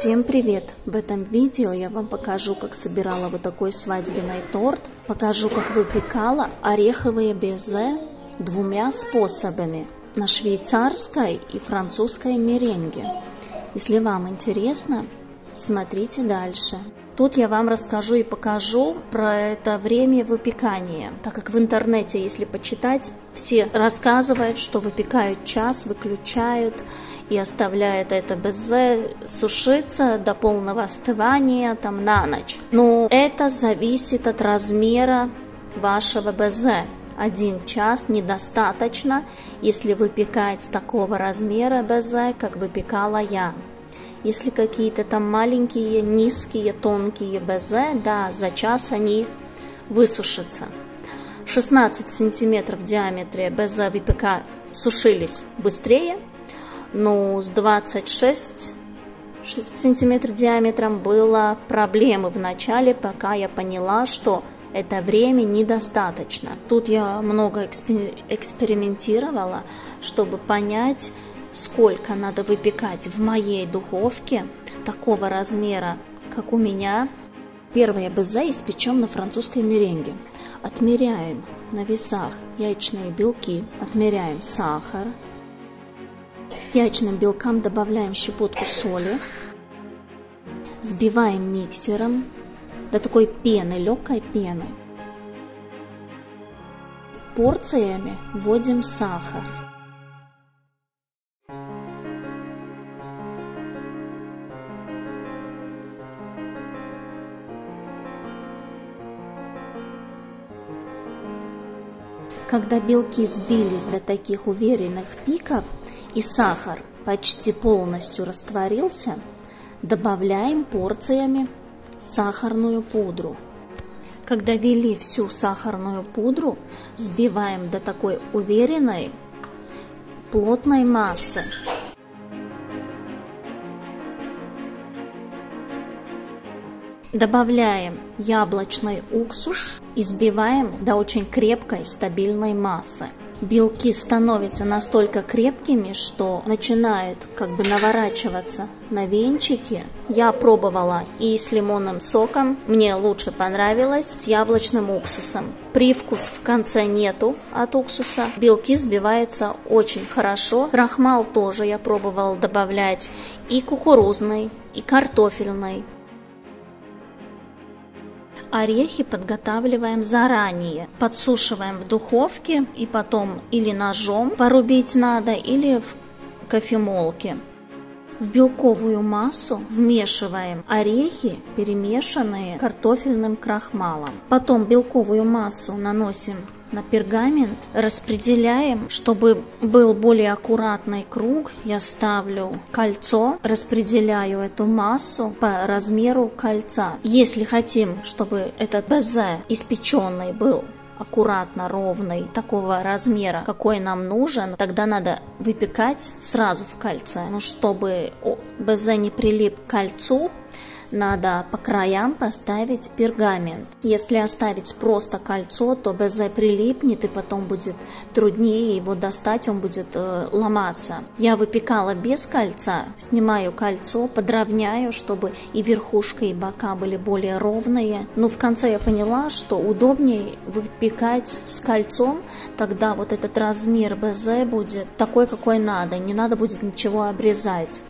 Всем привет! В этом видео я вам покажу, как собирала вот такой свадебный торт. Покажу, как выпекала ореховые безе двумя способами. На швейцарской и французской меренге. Если вам интересно, смотрите дальше. Тут я вам расскажу и покажу про это время выпекания, так как в интернете, если почитать, все рассказывают, что выпекают час, выключают и оставляют это безе сушиться до полного остывания там на ночь. Но это зависит от размера вашего безе. 1 час недостаточно, если выпекать с такого размера безе, как выпекала я. Если какие-то там маленькие, низкие, тонкие безе, да, за час они высушатся. 16 сантиметров в диаметре безе сушились быстрее, но с 26 сантиметров диаметром было проблемы в начале, пока я поняла, что это время недостаточно. Тут я много экспериментировала, чтобы понять, сколько надо выпекать в моей духовке такого размера, как у меня. Первое безе испечем на французской меренге. Отмеряем на весах яичные белки, отмеряем сахар. К яичным белкам добавляем щепотку соли, взбиваем миксером до такой пены, легкой пены. Порциями вводим сахар. Когда белки сбились до таких уверенных пиков и сахар почти полностью растворился, добавляем порциями сахарную пудру. Когда ввели всю сахарную пудру, взбиваем до такой уверенной, плотной массы. Добавляем яблочный уксус и взбиваем до очень крепкой, стабильной массы. Белки становятся настолько крепкими, что начинают наворачиваться на венчики. Я пробовала и с лимонным соком, мне лучше понравилось с яблочным уксусом. Привкус в конце нету от уксуса. Белки взбиваются очень хорошо. Крахмал тоже я пробовала добавлять и кукурузный, и картофельный. Орехи подготавливаем заранее, подсушиваем в духовке и потом или ножом порубить надо, или в кофемолке. В белковую массу вмешиваем орехи, перемешанные картофельным крахмалом. Потом белковую массу наносим на пергамент, распределяем, чтобы был более аккуратный круг. Я ставлю кольцо, распределяю эту массу по размеру кольца. Если хотим, чтобы этот безе испеченный был аккуратно, ровный, такого размера, какой нам нужен, тогда надо выпекать сразу в кольце. Но чтобы безе не прилип к кольцу, надо по краям поставить пергамент. Если оставить просто кольцо, то безе прилипнет и потом будет труднее его достать, он будет ломаться. Я выпекала без кольца, снимаю кольцо, подровняю, чтобы и верхушка, и бока были более ровные. Но в конце я поняла, что удобнее выпекать с кольцом, тогда вот этот размер безе будет такой, какой надо, не надо будет ничего обрезать.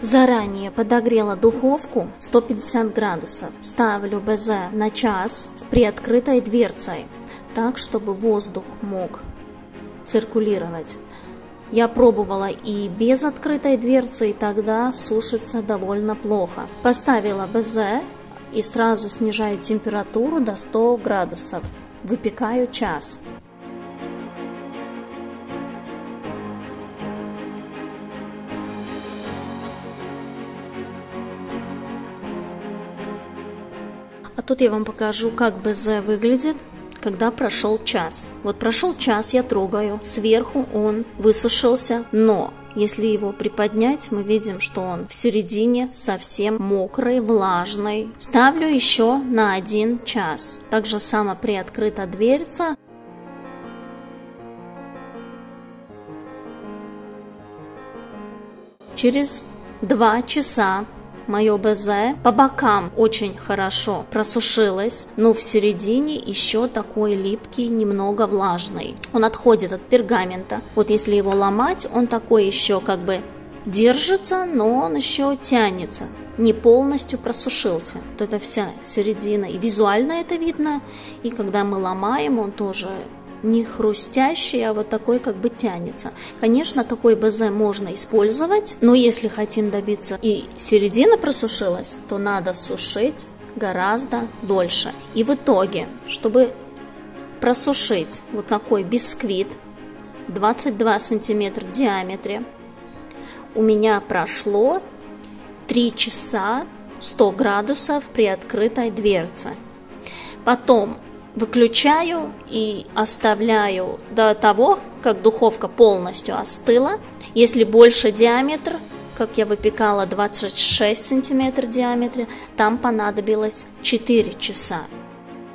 Заранее подогрела духовку 150 градусов. Ставлю безе на час с приоткрытой дверцей, так, чтобы воздух мог циркулировать. Я пробовала и без открытой дверцы, и тогда сушится довольно плохо. Поставила безе и сразу снижаю температуру до 100 градусов. Выпекаю час. А тут я вам покажу, как безе выглядит, когда прошел час. Вот прошел час, я трогаю, сверху он высушился, но если его приподнять, мы видим, что он в середине совсем мокрый, влажный. Ставлю еще на 1 час. Так же само приоткрыта дверца. Через 2 часа мое безе по бокам очень хорошо просушилось, но в середине еще такой липкий, немного влажный. Он отходит от пергамента. Вот если его ломать, он такой еще как бы держится, но он еще тянется. Не полностью просушился. Вот это вся середина. И визуально это видно. И когда мы ломаем, он тоже не хрустящий, а вот такой как бы тянется. Конечно, такой безе можно использовать, но если хотим добиться и середина просушилась, то надо сушить гораздо дольше. И в итоге, чтобы просушить вот такой бисквит 22 сантиметра в диаметре, у меня прошло 3 часа 100 градусов при открытой дверце. Потом выключаю и оставляю до того, как духовка полностью остыла. Если больше диаметр, как я выпекала 26 сантиметров в диаметре, там понадобилось 4 часа.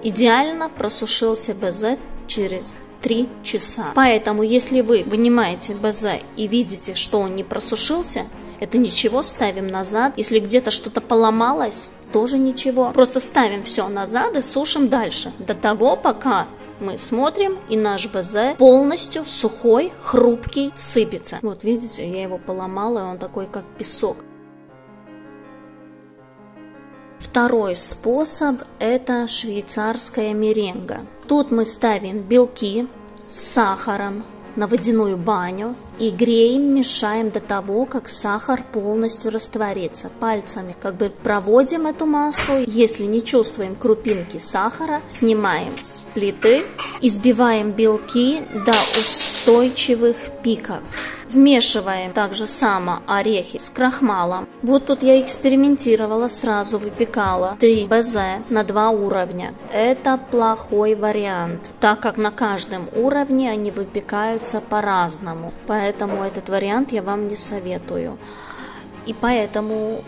Идеально просушился безе через 3 часа. Поэтому, если вы вынимаете безе и видите, что он не просушился, это ничего, ставим назад. Если где-то что-то поломалось, тоже ничего. Просто ставим все назад и сушим дальше. До того, пока мы смотрим, и наш безе полностью сухой, хрупкий, сыпется. Вот видите, я его поломала, и он такой, как песок. Второй способ – это швейцарская меренга. Тут мы ставим белки с сахаром на водяную баню и греем, мешаем до того, как сахар полностью растворится. Пальцами как бы проводим эту массу. Если не чувствуем крупинки сахара, снимаем с плиты и взбиваем белки до устойчивых пиков. Вмешиваем также само орехи с крахмалом. Вот тут я экспериментировала, сразу выпекала 3 безе на 2 уровня. Это плохой вариант, так как на каждом уровне они выпекаются по-разному. Поэтому этот вариант я вам не советую. И поэтому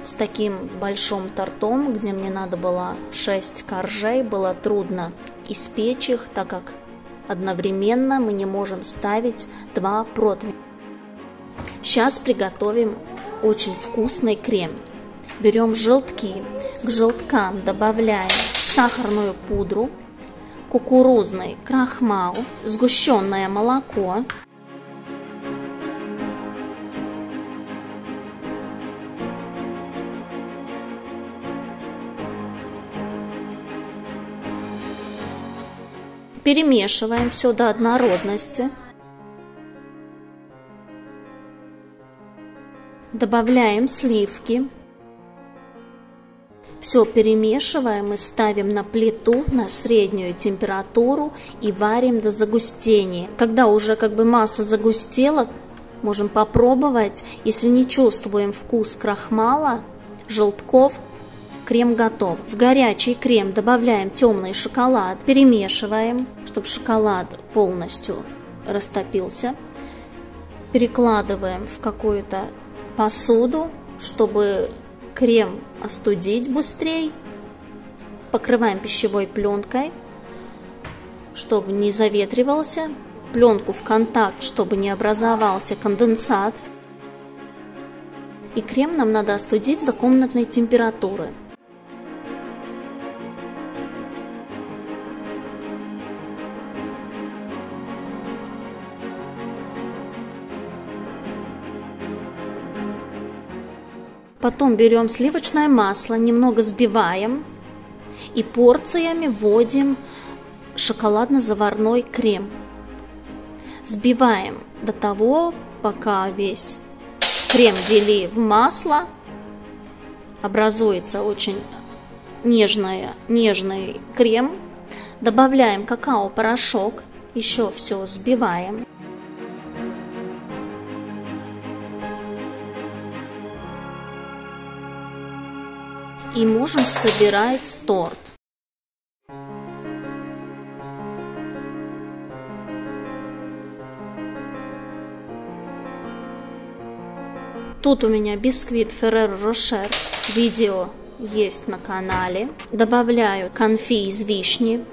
с таким большим тортом, где мне надо было 6 коржей, было трудно испечь их, так как одновременно мы не можем ставить 2 противня. Сейчас приготовим очень вкусный крем. Берем желтки, к желткам добавляем сахарную пудру, кукурузный крахмал, сгущенное молоко, перемешиваем все до однородности. Добавляем сливки. Все перемешиваем и ставим на плиту на среднюю температуру и варим до загустения. Когда уже как бы масса загустела, можем попробовать. Если не чувствуем вкус крахмала, желтков, крем готов. В горячий крем добавляем темный шоколад, перемешиваем, чтобы шоколад полностью растопился. Перекладываем в какую-то посуду, чтобы крем остудить быстрее. Покрываем пищевой пленкой, чтобы не заветривался. Пленку в контакт, чтобы не образовался конденсат. И крем нам надо остудить до комнатной температуры. Потом берем сливочное масло, немного взбиваем и порциями вводим шоколадно-заварной крем. Взбиваем до того, пока весь крем ввели в масло, образуется очень нежный крем. Добавляем какао-порошок, еще все взбиваем. И можем собирать торт. Тут у меня бисквит Ferrero Rocher. Видео есть на канале. Добавляю конфи из вишни.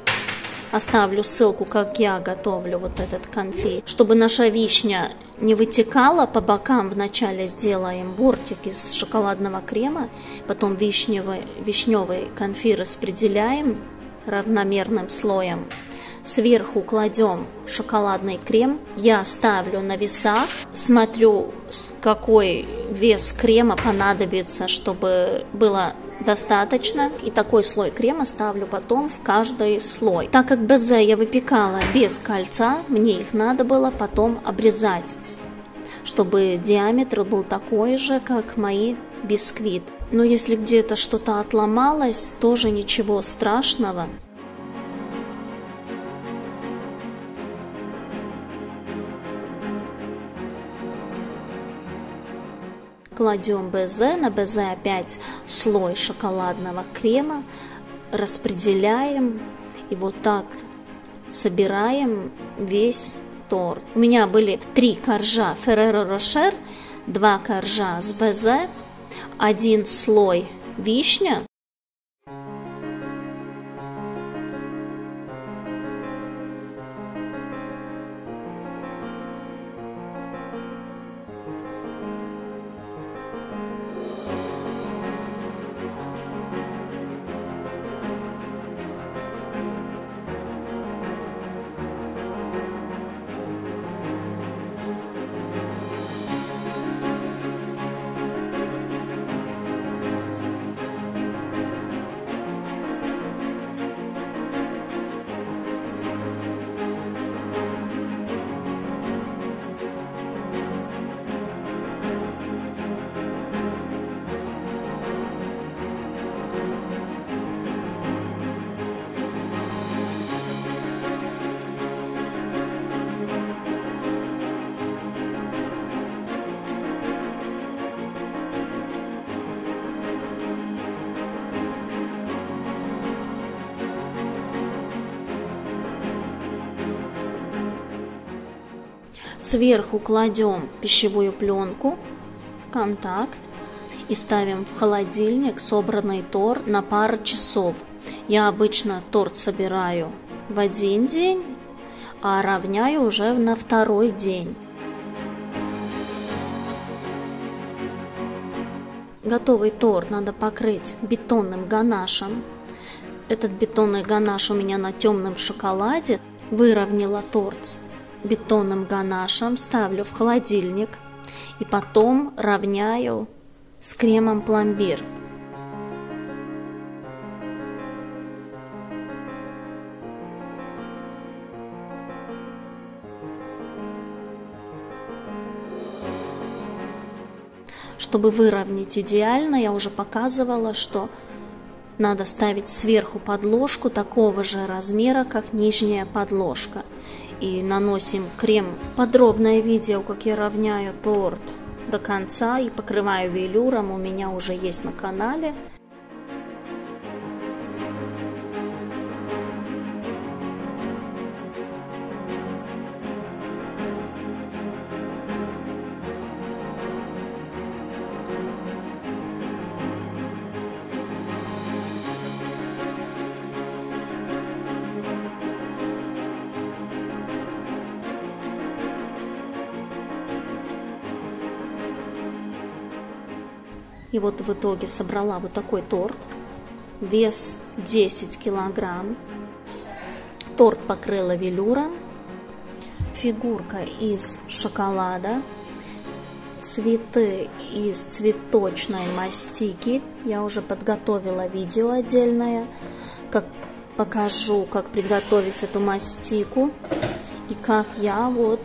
Оставлю ссылку, как я готовлю вот этот конфи. Чтобы наша вишня не вытекала по бокам, вначале сделаем бортик из шоколадного крема, потом вишневый конфи распределяем равномерным слоем. Сверху кладем шоколадный крем. Я ставлю на весах, смотрю, какой вес крема понадобится, чтобы было достаточно. И такой слой крема ставлю потом в каждый слой. Так как безе я выпекала без кольца, мне их надо было потом обрезать, чтобы диаметр был такой же, как мои бисквиты. Но если где-то что-то отломалось, тоже ничего страшного. Кладем безе, на безе опять слой шоколадного крема, распределяем и вот так собираем весь торт. У меня были 3 коржа Ferrero Rocher, 2 коржа с безе, 1 слой вишня. Сверху кладем пищевую пленку в контакт и ставим в холодильник собранный торт на пару часов. Я обычно торт собираю в 1 день, а равняю уже на 2-й день. Готовый торт надо покрыть бетонным ганашем. Этот бетонный ганаш у меня на темном шоколаде. Выровняла торт с бетонным ганашем, ставлю в холодильник и потом равняю с кремом пломбир. Чтобы выровнять идеально, я уже показывала, что надо ставить сверху подложку такого же размера, как нижняя подложка. И наносим крем. Подробное видео, как я равняю торт до конца и покрываю велюром, у меня уже есть на канале. И вот в итоге собрала вот такой торт. Вес 10 килограмм. Торт покрыла велюром. Фигурка из шоколада. Цветы из цветочной мастики. Я уже подготовила видео отдельное. Покажу, как приготовить эту мастику. И как я вот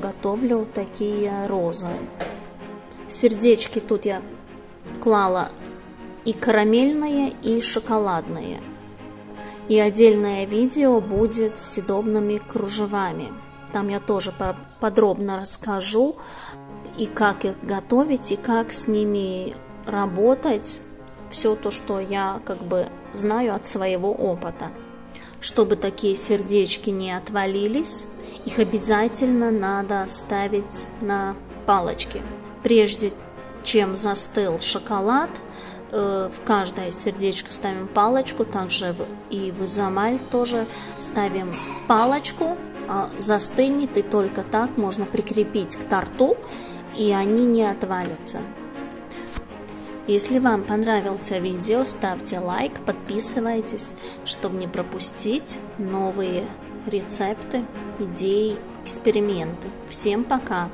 готовлю такие розы. Сердечки тут я клала и карамельные, и шоколадные. И отдельное видео будет с съедобными кружевами. Там я тоже подробно расскажу, и как их готовить, и как с ними работать. Все то, что я знаю от своего опыта. Чтобы такие сердечки не отвалились, их обязательно надо ставить на палочки. Прежде чем застыл шоколад, в каждое сердечко ставим палочку, также и в изомаль тоже ставим палочку, застынет, и только так можно прикрепить к торту, и они не отвалятся. Если вам понравился видео, ставьте лайк, подписывайтесь, чтобы не пропустить новые рецепты, идеи, эксперименты. Всем пока!